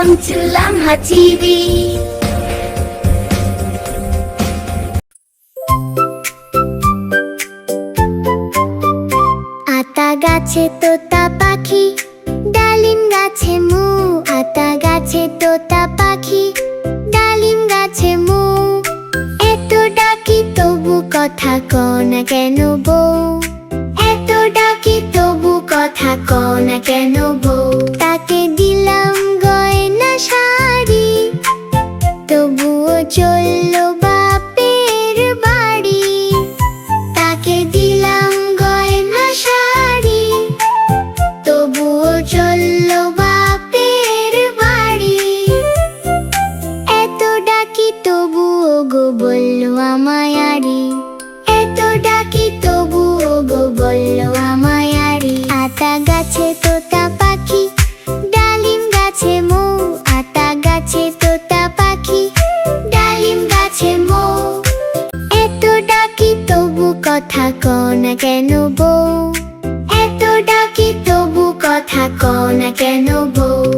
Welcome to Lamha TV. আতা গাছে তোতা পাখি, ডালিম গাছে মু। আতা গাছে তোতা পাখি, ডালিম গাছে মু। এত ডাকি তবু কথা কও না কেন বউ? এত ডাকি তবু কথা কও না কেন বউ? তাকে দিলাম গয়না শাড়ি, তবুও চললো বাপের বাড়ি। তাকে দিলাম গয়না শাড়ি, তবুও চললো বাপের বাড়ি। এত ডাকি তবুও গো বললো আমায় আড়ি। এত ডাকি তবুও গো বললো আমায় আড়ি। আতা গাছে তোতা পাখি, ডালিম গাছে মৌ। আতা গাছে তোতা পাখি, ডালিম গাছে মৌ। এত ডাকি তবু কথা কও না কেন বউ? এত ডাকি তবু কথা কও না কেন বউ?